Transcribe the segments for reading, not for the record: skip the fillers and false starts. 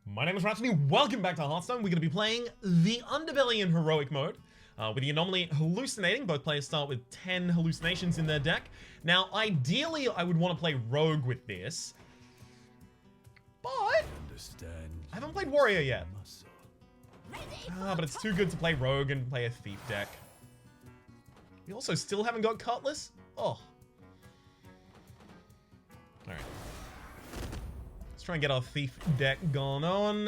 My name is Rhapsody, welcome back to Hearthstone. We're going to be playing the Underbelly in Heroic mode, with the anomaly hallucinating. Both players start with 10 hallucinations in their deck. Now, ideally, I would want to play Rogue with this, but I haven't played Warrior yet. But it's too good to play Rogue and play a Thief deck. We also still haven't got Cutlass. Oh. Alright. Let's try and get our Thief deck going on.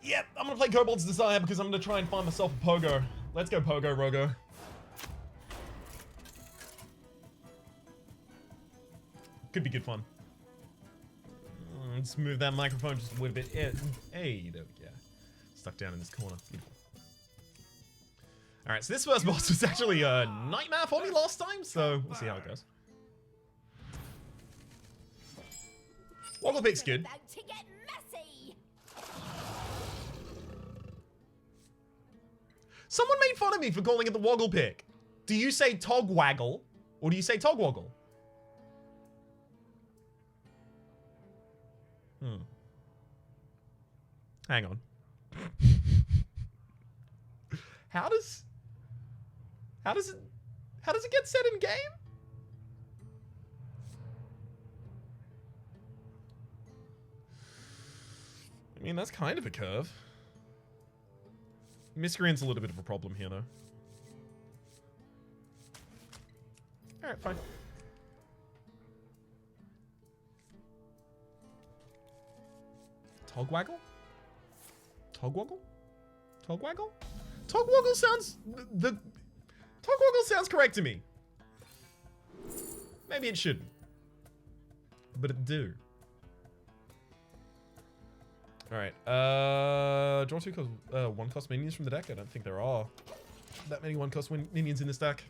Yep, I'm gonna play Kobold's Desire because I'm gonna try and find myself a Pogo. Let's go Pogo, Rogo. Could be good fun. Let's move that microphone just a little bit. Hey, there we go. Stuck down in this corner. Beautiful. Alright, so this first boss was actually a nightmare for me last time, so we'll see how it goes. Woggle Pick's good. Someone made fun of me for calling it the Woggle Pick. Do you say Togwaggle, or do you say Togwoggle? Hang on. How does it get set in game? I mean, that's kind of a curve. Miscreant's a little bit of a problem here, though. Alright, fine. Togwaggle? Togwaggle? Togwaggle? Togwaggle sounds... Togwaggle sounds correct to me. Maybe it shouldn't. But it do. Alright, draw two one-cost minions from the deck. I don't think there are that many one-cost minions in this deck.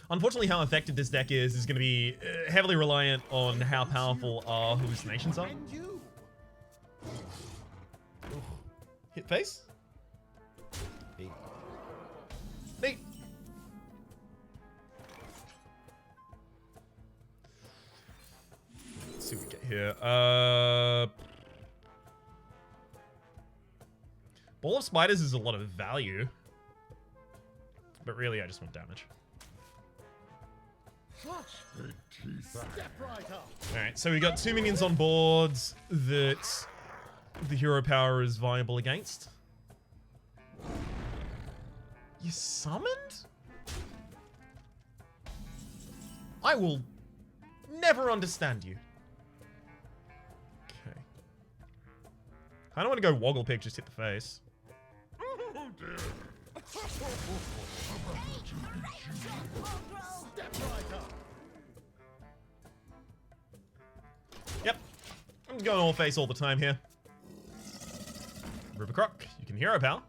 Unfortunately, how effective this deck is going to be heavily reliant on how powerful our hallucinations are. Hit face? Neat. Let's see what we get here. Ball of Spiders is a lot of value. But really, I just want damage. Alright, so we got 2 minions on boards that the hero power is viable against. You summoned? I will never understand you. Okay. I don't want to go Woggle Pick, just hit the face. Oh dear. Yep. I'm just going all face all the time here. River Croc, you can hero power.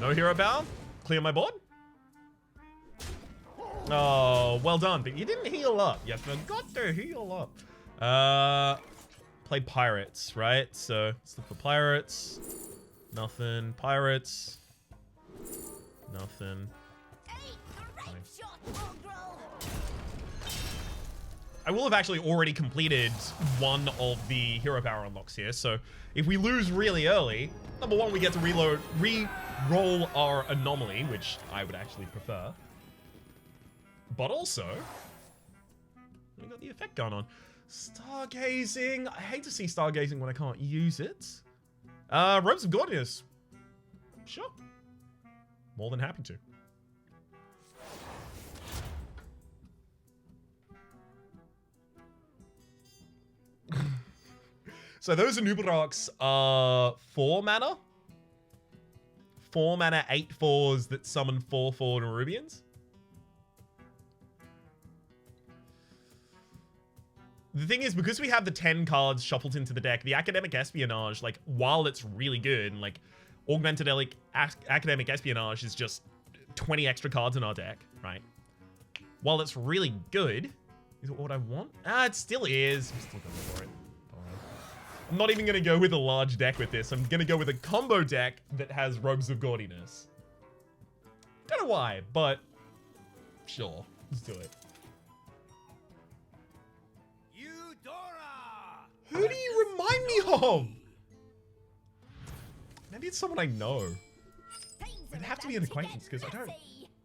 No hero power? Clear my board? Oh, well done. But you didn't heal up. You forgot to heal up. Play Pirates, right? So, let's look for Pirates. Nothing. Pirates. Nothing. I will have actually already completed one of the hero power unlocks here, so if we lose really early, number one, we get to re-roll our anomaly, which I would actually prefer. But also, we got the effect going on. Stargazing. I hate to see Stargazing when I can't use it. Robes of Gaudiness. Sure. More than happy to. So those Anubaroks are 4 mana. 4 mana, 8/4s that summon 4/4 Nerubians. The thing is, because we have the 10 cards shuffled into the deck, the Academic Espionage, like, while it's really good, and, like, Augmented Academic Espionage is just 20 extra cards in our deck, right? While it's really good, is it what I want? It still is. I'm still going for it. I'm not even going to go with a large deck with this. I'm going to go with a combo deck that has Robes of Gaudiness. Don't know why, but sure, let's do it. Who do you remind me of? Maybe it's someone I know. It'd have to be an acquaintance because I don't.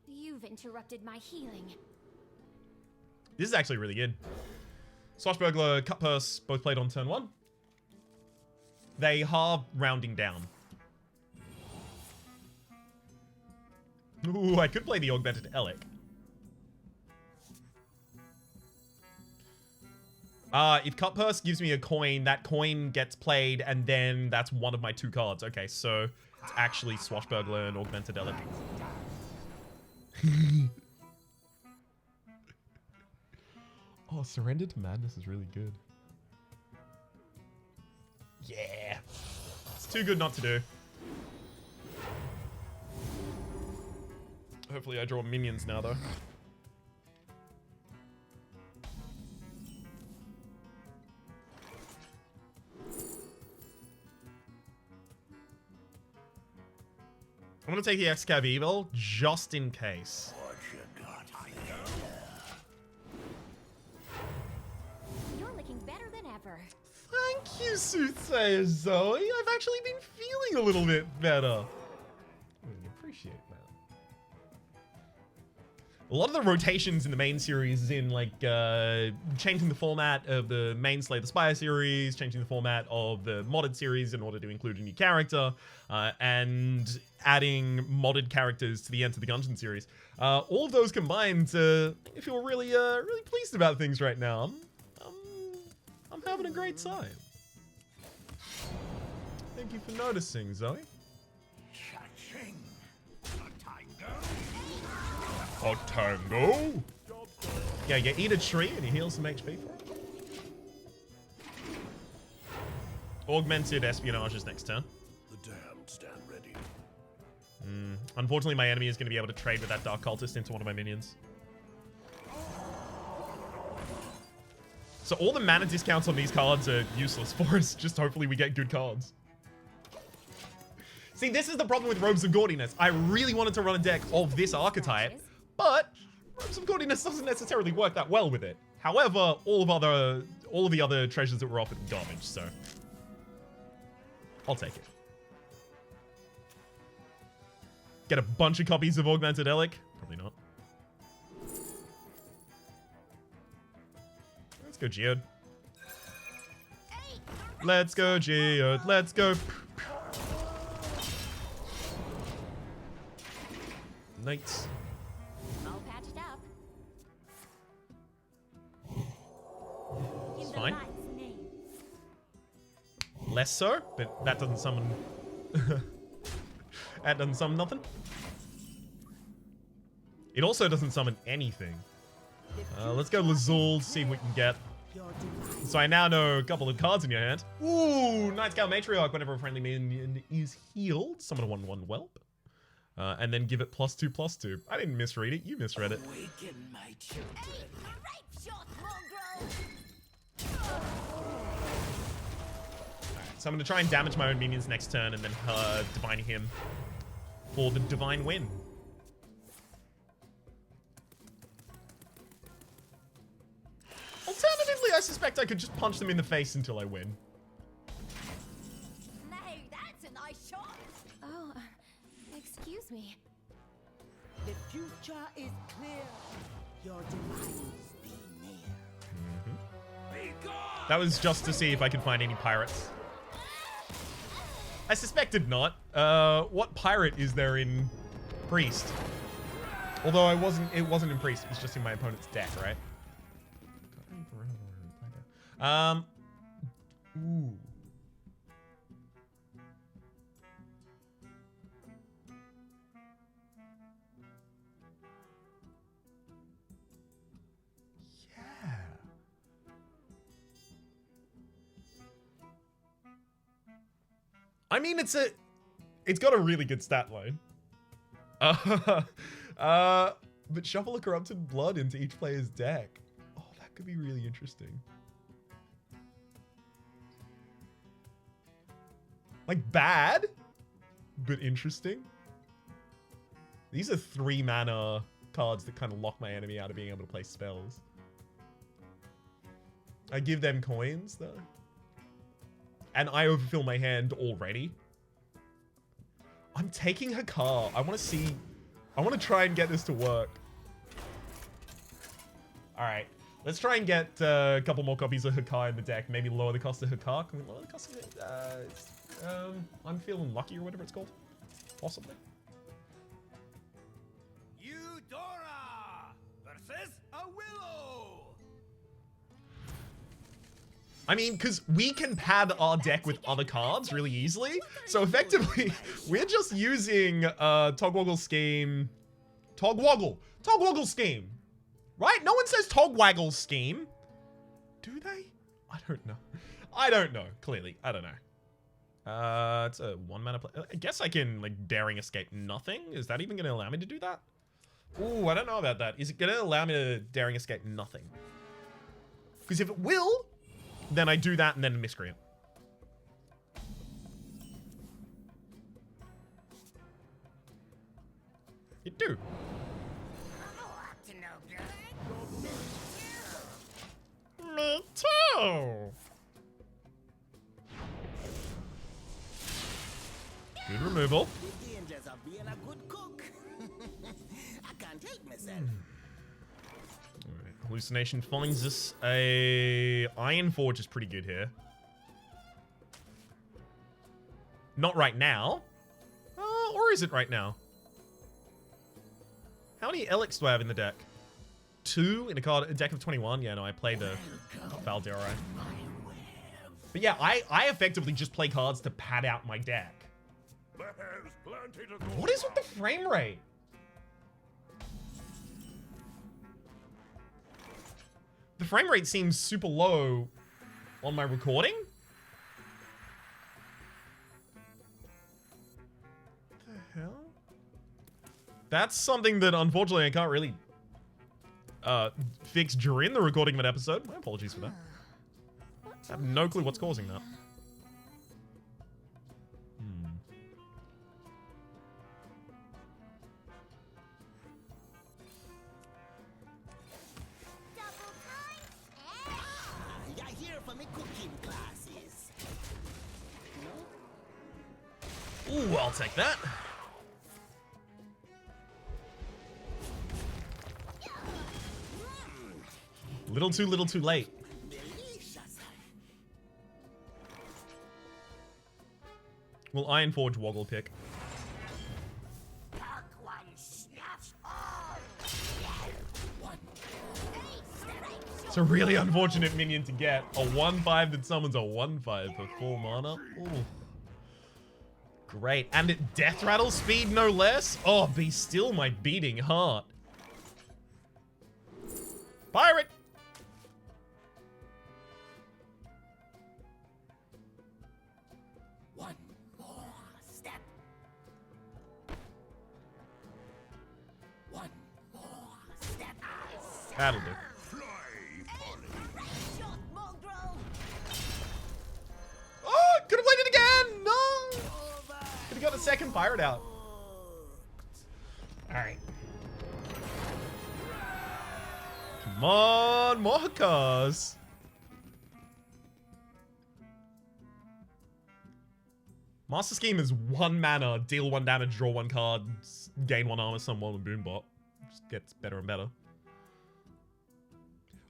You've interrupted my healing. This is actually really good. Swashbuckler, Cut Purse, both played on turn 1. They are rounding down. Ooh, I could play the Augmented Elec. If Cut Purse gives me a coin, that coin gets played, and then that's one of my 2 cards. Okay, so it's actually Swashbuckler and Augmented Elec. Oh, Surrender to Madness is really good. Yeah. It's too good not to do. Hopefully I draw minions now, though. I'm gonna take the X-Cav Evil, just in case. You're looking better than ever. Thank you, Soothsayer Zoe. I've actually been feeling a little bit better. I really appreciate that. A lot of the rotations in the main series is in, like, changing the format of the main Slay the Spire series, changing the format of the modded series in order to include a new character, and adding modded characters to the Enter the Gungeon series. All of those combined, I feel really, really pleased about things right now. I'm having a great time. Thank you for noticing, Zoe. A tango? Yeah, you eat a tree and you heal some HP for it. Augmented Espionage is next turn. The damned stand ready. Unfortunately, my enemy is going to be able to trade with that Dark Cultist into one of my minions. So all the mana discounts on these cards are useless for us. Just hopefully we get good cards. See, this is the problem with Robes of Gaudiness. I really wanted to run a deck of this archetype, but Robes of Gaudiness doesn't necessarily work that well with it. However, all of the other treasures that were offered were garbage, so I'll take it. Get a bunch of copies of Augmented Elec? Probably not. Let's go Geode. Let's go Geode. Let's go. Knights. All patched up. It's fine. Less so, but that doesn't summon. That doesn't summon nothing. It also doesn't summon anything. Let's go Lazul, see what we can get. So I now know a couple of cards in your hand. Ooh, Night Scout Matriarch. Whenever a friendly minion is healed, summon a 1/1 Whelp. And then give it +2/+2. I didn't misread it. You misread it. Awaken my children. So I'm going to try and damage my own minions next turn and then Divine him for the Divine win. Alternatively, I suspect I could just punch them in the face until I win. No, that's a nice shot. Oh, excuse me. The future is clear. Your demise be near. That was just to see if I could find any pirates. I suspected not. What pirate is there in Priest? Although it wasn't in Priest, it was just in my opponent's deck, right? Ooh. Yeah. I mean, it's got a really good stat line. But shuffle a Corrupted Blood into each player's deck. Oh, that could be really interesting. Like, bad, but interesting. These are 3 mana cards that kind of lock my enemy out of being able to play spells. I give them coins, though. And I overfill my hand already. I'm taking her car. I want to see... I want to try and get this to work. Alright. Let's try and get a couple more copies of Hakar in the deck. Maybe lower the cost of Hakar. Can we lower the cost of it? I'm feeling lucky or whatever it's called. Possibly. Eudora versus a Willow. I mean, because we can pad our deck with other cards really easily. So effectively, we're just using Togwoggle Scheme. Togwoggle Scheme. Right? No one says Togwaggle Scheme. Do they? I don't know. I don't know, clearly. I don't know. It's a 1 mana play. I guess I can, like, Daring Escape nothing. Is that even going to allow me to do that? Ooh, I don't know about that. Is it going to allow me to Daring Escape nothing? Because if it will, then I do that and then Miscreant. You do. Me too. Good removal. The dangers of being a good cook. I can't help myself. Alright, Hallucination finds us a Iron Forge is pretty good here. Not right now. Or is it right now? How many Elix do I have in the deck? 2 in a deck of 21? Yeah, no, I play the Valderai. But yeah, I effectively just play cards to pad out my deck. What is with the frame rate? The frame rate seems super low on my recording. What the hell? That's something that unfortunately I can't really fix during the recording of an episode. My apologies for that. I have no clue what's causing that. You're here for me cooking classes. Ooh, I'll take that. Little too late. Delicious. Will Iron Forge Woggle pick? Dark one snaps all. It's a really unfortunate minion to get. A 1/5 that summons a 1/5 for 4 mana. Ooh. Great. And at Death Rattle speed, no less. Oh, be still my beating heart. Pirate! One more step. One more step. That'll do. Oh, could have played it again! No! Could have got a second pirate out. Alright. Come on, more cars. Master Scheme is 1 mana, deal 1 damage, draw 1 card, gain 1 armor, summon 1 Boombot. Just gets better and better.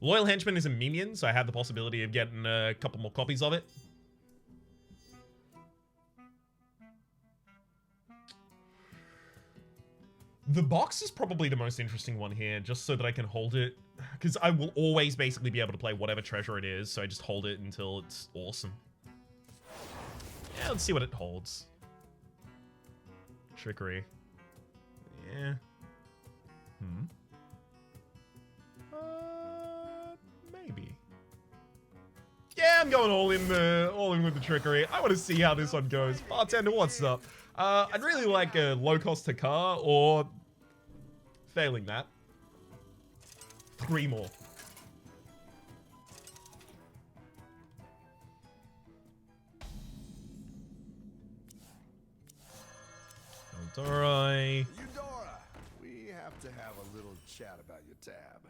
Loyal Henchman is a minion, so I have the possibility of getting a couple more copies of it. The box is probably the most interesting one here, just so that I can hold it. Because I will always basically be able to play whatever treasure it is, so I just hold it until it's awesome. Yeah, let's see what it holds. Trickery. Yeah. Maybe. Yeah, I'm going all in with the Trickery. I want to see how this one goes. Bartender, what's up? I'd really like a low-cost Hakar, or failing that, 3 more. Alright. Eudora to have a little chat about your tab.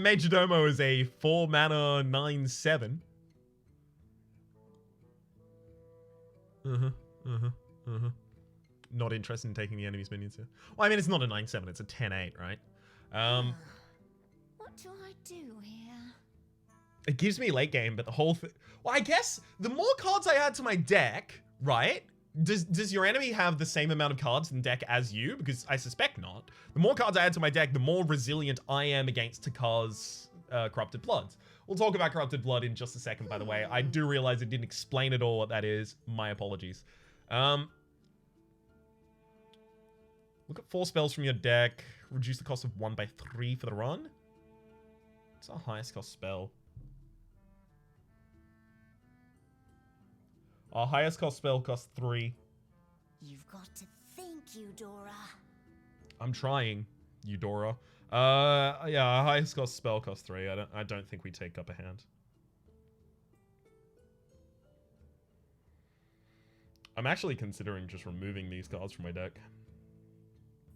Majordomo is a 4 mana 9/7. Not interested in taking the enemy's minions here. Well, I mean, it's not a 9/7, it's a 10/8, right? What do I do here? It gives me late game, but the whole thing... Well, I guess the more cards I add to my deck, right? Does your enemy have the same amount of cards in deck as you? Because I suspect not. The more cards I add to my deck, the more resilient I am against Takar's Corrupted Bloods. We'll talk about Corrupted Blood in just a second, by the way. I do realize it didn't explain at all what that is. My apologies. Look at 4 spells from your deck. Reduce the cost of 1 by 3 for the run. What's our highest cost spell? Our highest cost spell costs 3. You've got to think, Eudora. I'm trying, Eudora. Yeah, our highest cost spell costs 3. I don't think we take upper hand. I'm actually considering just removing these cards from my deck.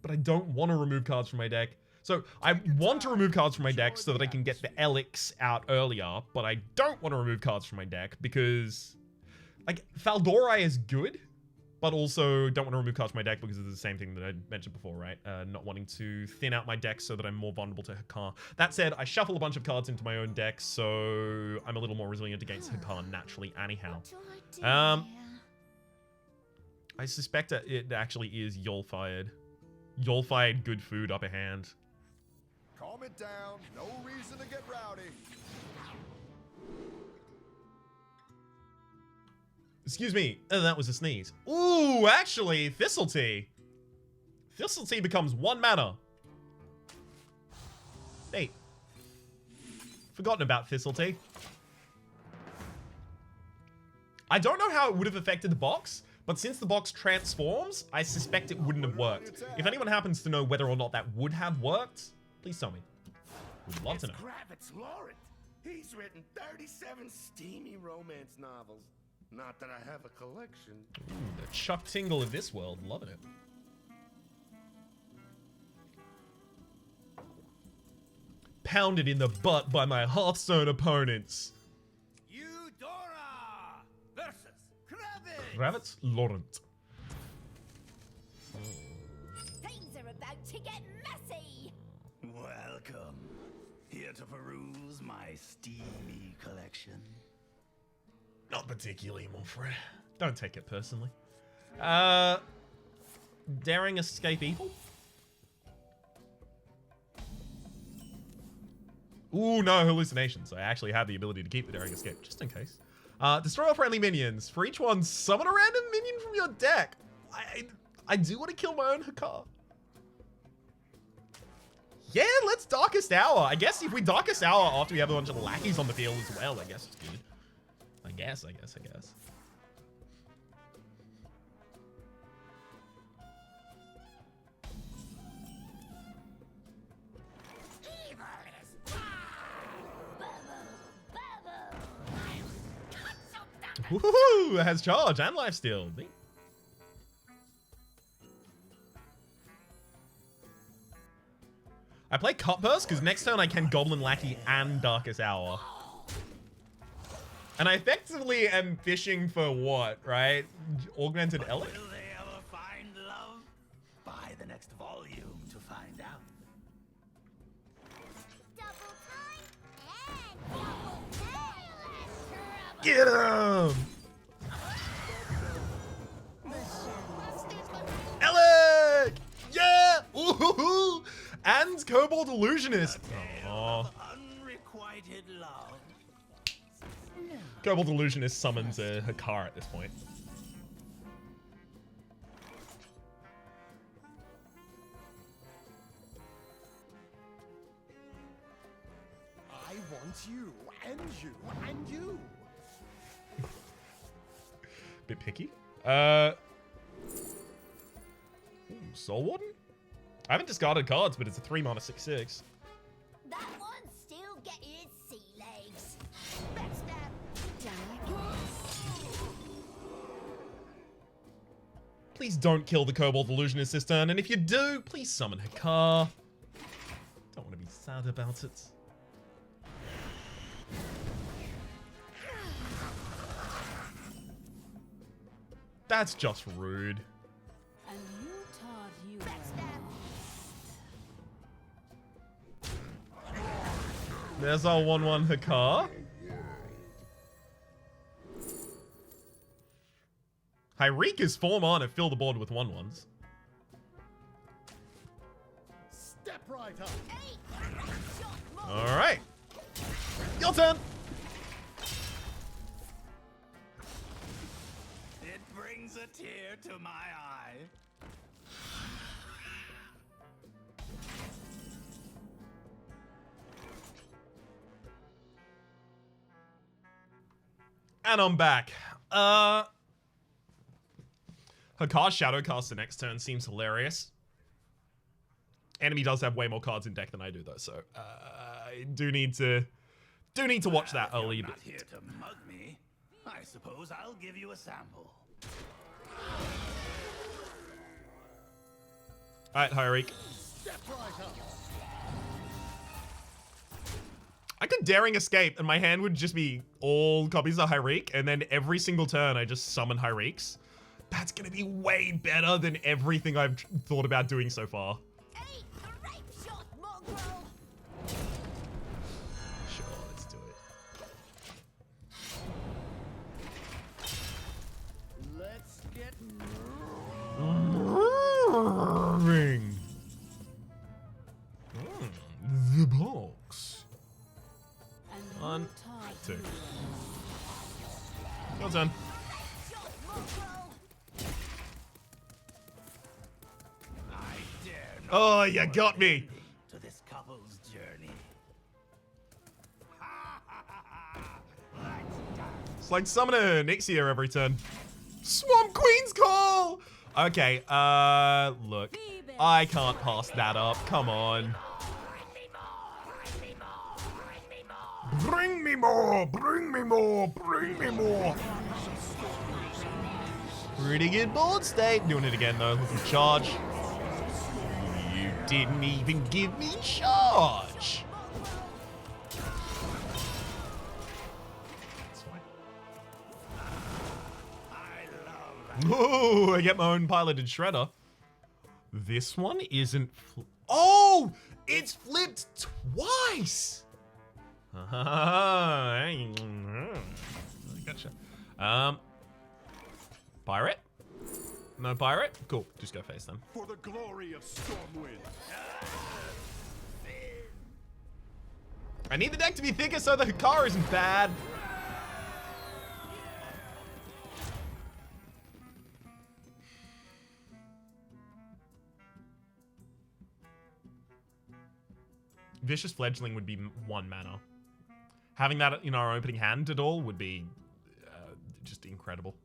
But I don't want to remove cards from my deck. So I want to remove cards from my deck so that I can get the Elix out earlier, but I don't want to remove cards from my deck because... Like, Faldori is good, but also don't want to remove cards from my deck because it's the same thing that I mentioned before, right? Not wanting to thin out my deck so that I'm more vulnerable to Hakar. That said, I shuffle a bunch of cards into my own deck, so I'm a little more resilient against Hakar naturally anyhow. What do I do here? I suspect that it actually is Yol-Fired. Yol-Fired good food upper hand. Calm it down. No reason to get rowdy. Excuse me. That was a sneeze. Ooh, actually, Thistletea. Thistletea becomes 1 mana. Hey. Forgotten about Thistletea. I don't know how it would have affected the box, but since the box transforms, I suspect it wouldn't have worked. If anyone happens to know whether or not that would have worked, please tell me. Would love to know. Kravitz Laurent. He's written 37 steamy romance novels. Not that I have a collection. Ooh, the Chuck Tingle of this world. Loving it. Pounded in the butt by my Hearthstone opponents. Eudora versus Kravitz. Kravitz Laurent. Things are about to get messy. Welcome. Here to peruse my steamy collection. Not particularly, mon frere. Don't take it personally. Daring Escape Evil? Ooh, no hallucinations. I actually have the ability to keep the Daring Escape, just in case. Destroy all friendly minions. For each one, summon a random minion from your deck. I do want to kill my own Hakar. Yeah, let's Darkest Hour. I guess if we Darkest Hour after we have a bunch of lackeys on the field as well, I guess it's good. I guess. Woohoo! It has charge and lifesteal. Neat. I play Cutpurse because next turn I can Goblin Lackey and Darkest Hour. And I effectively am fishing for what, right? Augmented Elec? Will they ever find love? Buy the next volume to find out. Double time and double Get him! Elec! Yeah! Ooh! And Kobold Illusionist. Oh. Unrequited love. Kobold Illusionist summons a Hakar at this point. I want you and you and you. Bit picky. Ooh, Soul Warden? I haven't discarded cards, but it's a 3 mana 6/6. That one's still getting its sea legs. That's that. Please don't kill the Kobold Illusionist this turn, and if you do, please summon Hakar. Don't want to be sad about it. That's just rude. And you thought you were. There's our 1/1 Hakar. Hyreek is 4 mana, fill the board with 1/1s. Step right up. Alright. Your turn. It brings a tear to my eye. And I'm back. Hakar Shadowcast the next turn seems hilarious. Enemy does have way more cards in deck than I do though, so I do need to watch that a little You're bit. not here to mug me. I suppose I'll give you a sample. Alright, Hyreek. Step right up. I could Daring Escape and my hand would just be all copies of Hyreek, and then every single turn I just summon Hyreeks. That's gonna be way better than everything I've thought about doing so far. Sure, let's do it. Let's get Ring. The box. And you 1, thought 2. you were. Well done. I dare not Oh, you got me. to this couple's journey. It's like summon a Nixia every turn. Swamp Queen's Call! Okay, look. I can't pass that up. Come on. Bring me more! Bring me more! Bring me more! Pretty good board state. Doing it again though. Looking for charge. You didn't even give me charge. That's fine. Oh, I get my own piloted shredder. This one isn't. Oh, it's flipped twice. Gotcha. Pirate? No pirate? Cool. Just go face them. for the glory of Stormwind. I need the deck to be thicker so the Hakar isn't bad. Vicious Fledgling would be 1 mana. Having that in our opening hand at all would be just incredible.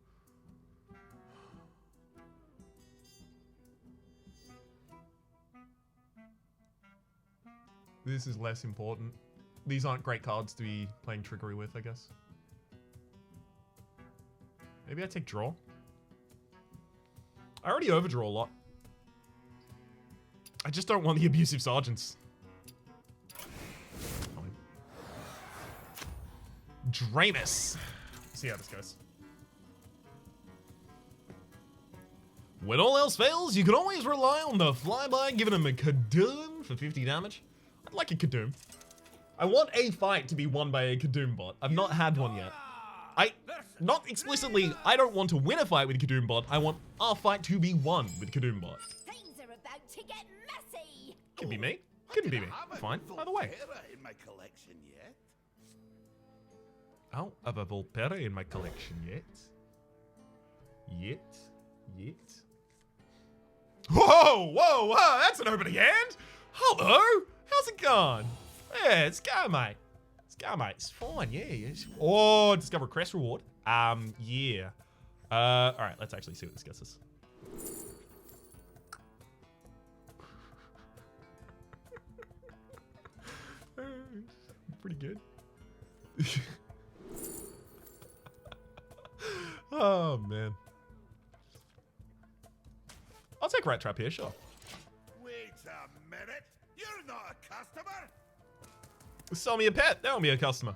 This is less important. These aren't great cards to be playing Trickery with, I guess. Maybe I take draw. I already overdraw a lot. I just don't want the abusive sergeants. Fine. Dramus. See how this goes. When all else fails, you can always rely on the flyby, giving him a Kadoom for 50 damage. I'd like a Kadoom. I want a fight to be won by a Kadoom bot. I've not had one yet. Not explicitly, I don't want to win a fight with Kadoom bot. I want our fight to be won with Kadoom bot. Things are about to get messy. Could be me. Couldn't be me. Fine. Either way. In my collection yet? I don't have a Volpera in my collection yet. Yet. Whoa, whoa, whoa, that's an opening hand. Hello, how's it going? Yeah, it's go, mate. It's go, mate. It's fine, yeah. Yes. Oh, discover a crest reward. Yeah. All right, let's actually see what this gets us. Pretty good. Oh, man. take Rat Trap here, sure. Wait a minute. You're not a customer. Sell me a pet. That'll be a customer.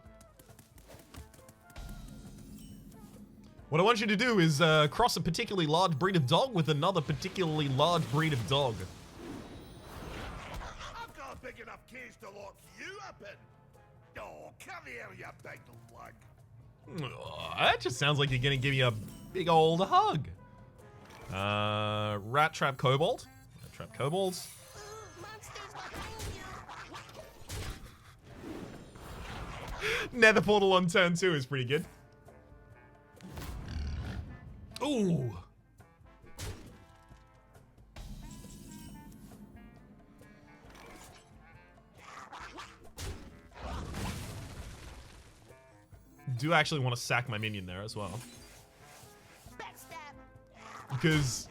What I want you to do is cross a particularly large breed of dog with another particularly large breed of dog. I've got a big enough cage to lock you up in. Oh, come here, you big lug. That just sounds like you're gonna give me a big old hug. Rat Trap Kobold. Rat Trap Kobolds. Nether Portal on turn 2 is pretty good. Ooh. Do actually want to sack my minion there as well. Because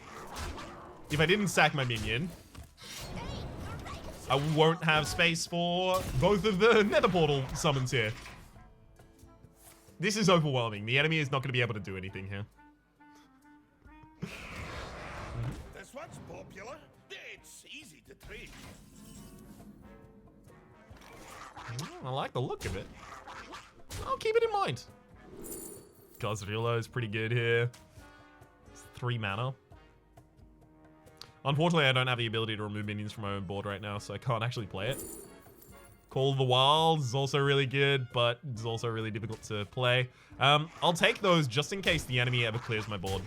if I didn't sack my minion, I won't have space for both of the Nether Portal summons here. This is overwhelming. The enemy is not going to be able to do anything here. This one's popular. It's easy to trade. I like the look of it. I'll keep it in mind. Godzilla is pretty good here. It's 3 mana. Unfortunately, I don't have the ability to remove minions from my own board right now, so I can't actually play it. Call of the Wild is also really good, but it's also really difficult to play. I'll take those just in case the enemy ever clears my board.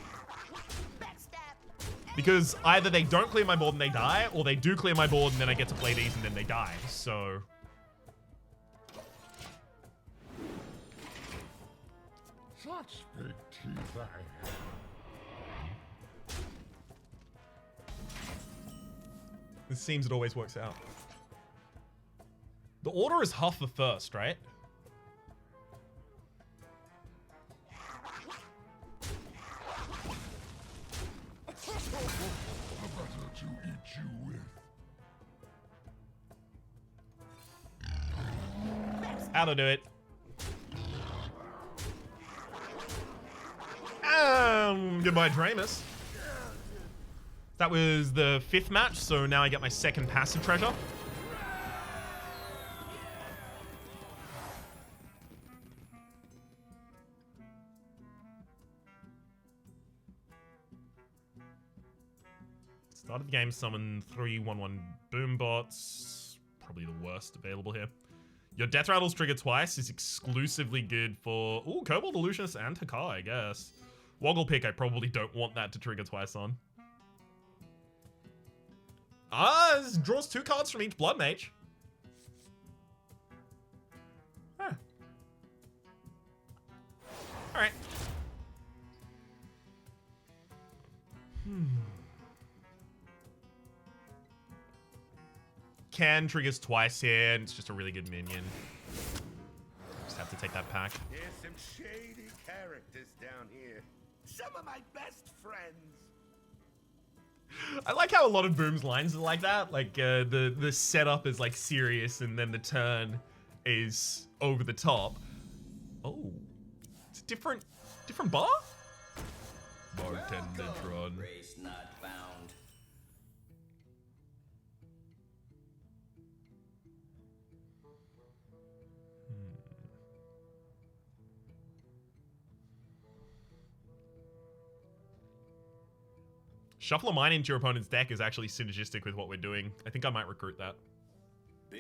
Because either they don't clear my board and they die, or they do clear my board and then I get to play these and then they die, so... Such big teeth I have. It seems it always works out. The order is Huff the first, right? To eat you with. That'll do it. Goodbye, Dramus. That was the 5th match, so now I get my 2nd passive treasure. Start of the game, summon 3/1/1 boom bots. Probably the worst available here. Your Death Rattles trigger twice is exclusively good for... Ooh, Kobold Illusionist and Hakar, I guess. Woggle Pick, I probably don't want that to trigger twice on. This draws 2 cards from each Blood Mage. Huh. Alright. Can triggers twice here, and it's just a really good minion. Just have to take that pack. There's some shady characters down here. Some of my best friends. I like how a lot of Boom's lines are like that. Like, the setup is, like, serious, and then the turn is over the top. Oh. It's a different bar? Bartendertron. Race not found. Shuffle a mine into your opponent's deck is actually synergistic with what we're doing. I think I might recruit that.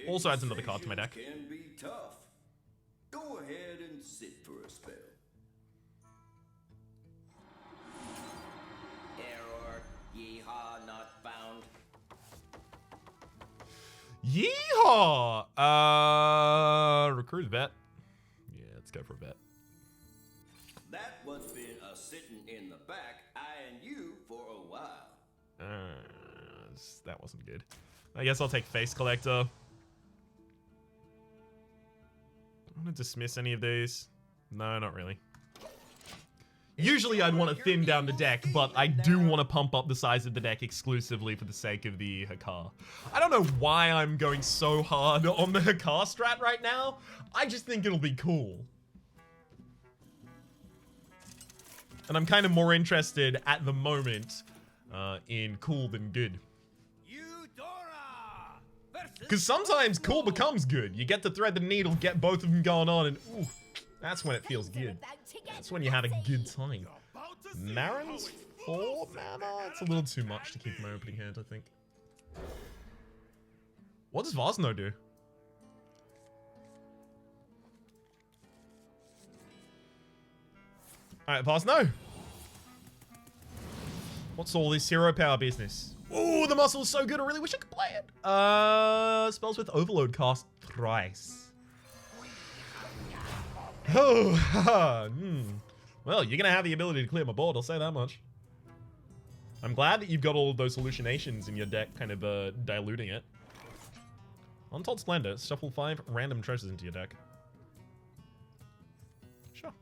Also adds another card to my deck. Can be tough. Go ahead and sit for a spell. Error. Yeehaw not found. Yeehaw! Recruit a vet. Yeah, let's go for a vet. That one's been a sitting in the back, eyeing you for a while. That wasn't good. I guess I'll take Face Collector. I want to dismiss any of these. No, not really. Usually I'd want to thin down the deck, but I do want to pump up the size of the deck exclusively for the sake of the Hakar. I don't know why I'm going so hard on the Hakar strat right now. I just think it'll be cool. And I'm kind of more interested at the moment in cool than good. Eudora versus Because sometimes cool becomes good. You get to thread the needle, get both of them going on, and ooh, that's when it feels good. That's when you have a good time. Marin's 4 mana? It's a little too much to keep in my opening hand, I think. What does Vosno do? Alright, Vosno. What's all this hero power business? Ooh, the muscle is so good. I really wish I could play it. Spells with Overload cast thrice. Oh, haha. Well, you're gonna have the ability to clear my board, I'll say that much. I'm glad that you've got all of those hallucinations in your deck, kind of diluting it. Untold Splendor, shuffle 5 random treasures into your deck. Sure.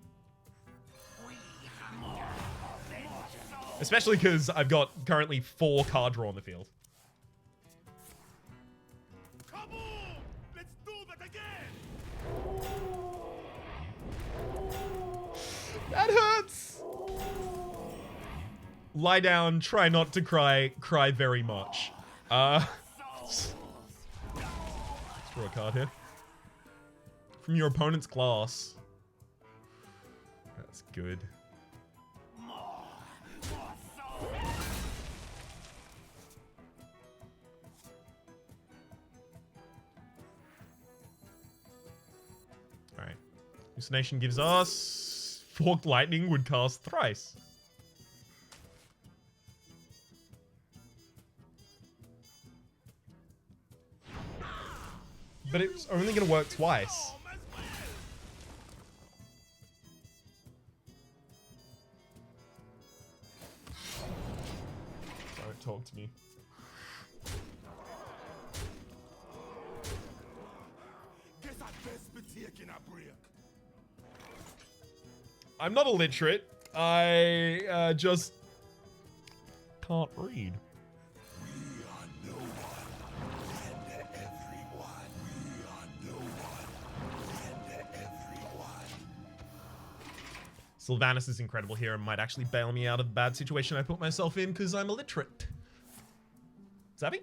Especially because I've got currently 4 card draw on the field. Kaboom! Let's do that again! That hurts! Lie down, try not to cry, cry very much. Let's draw a card here. From your opponent's class. That's good. Alright. Hallucination gives us Forked Lightning would cast thrice. But it's only going to work twice. Don't talk to me. Guess I best be taking a break. I'm not illiterate. I just can't read. We are no one, and everyone. We are no one, and everyone. Sylvanas is incredible here and might actually bail me out of the bad situation I put myself in because I'm illiterate. Savvy?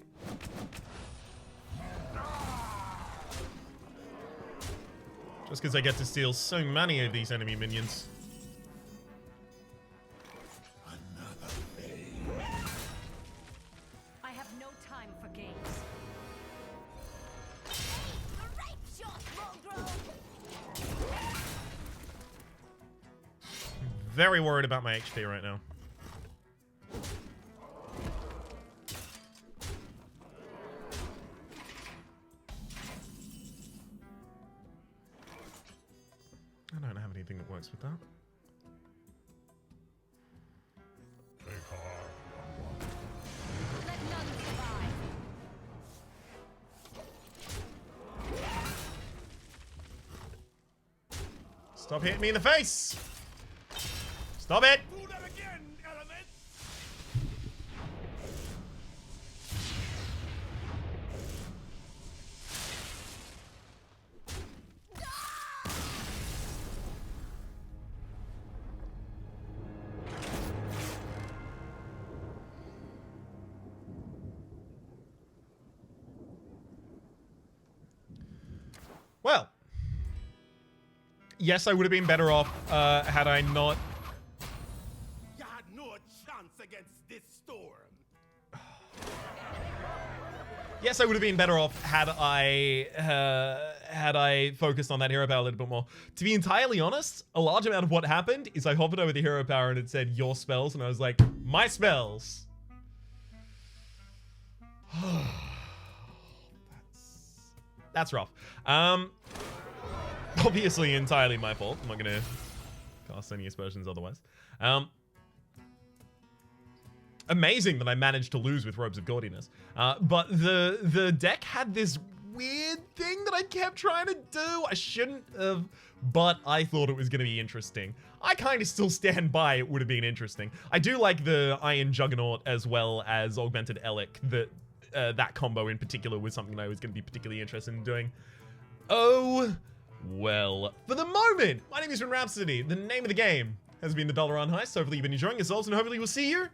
Just because I get to steal so many of these enemy minions. I have no time for games. Great shot, Mongrel! Very worried about my HP right now. I don't have anything that works with that. Let none survive. Stop hitting me in the face! Stop it! Do that again, element! Well. Yes, I would have been better off had I not... You had no chance against this storm. Yes, I would have been better off had I focused on that hero power a little bit more. To be entirely honest, a large amount of what happened is I hovered over the hero power and it said your spells, and I was like, my spells. That's rough. Obviously entirely my fault. I'm not gonna cast any aspersions otherwise. Amazing that I managed to lose with Robes of Gaudiness. But the deck had this weird thing that I kept trying to do. I shouldn't have, but I thought it was going to be interesting. I kind of still stand by it would have been interesting. I do like the Iron Juggernaut as well as Augmented Elec. That combo in particular was something that I was going to be particularly interested in doing. Oh, well. For the moment, my name is Rhapsody. The name of the game has been the Dalaran Heist. Hopefully you've been enjoying yourselves, and hopefully we'll see you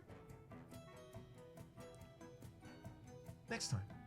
next time.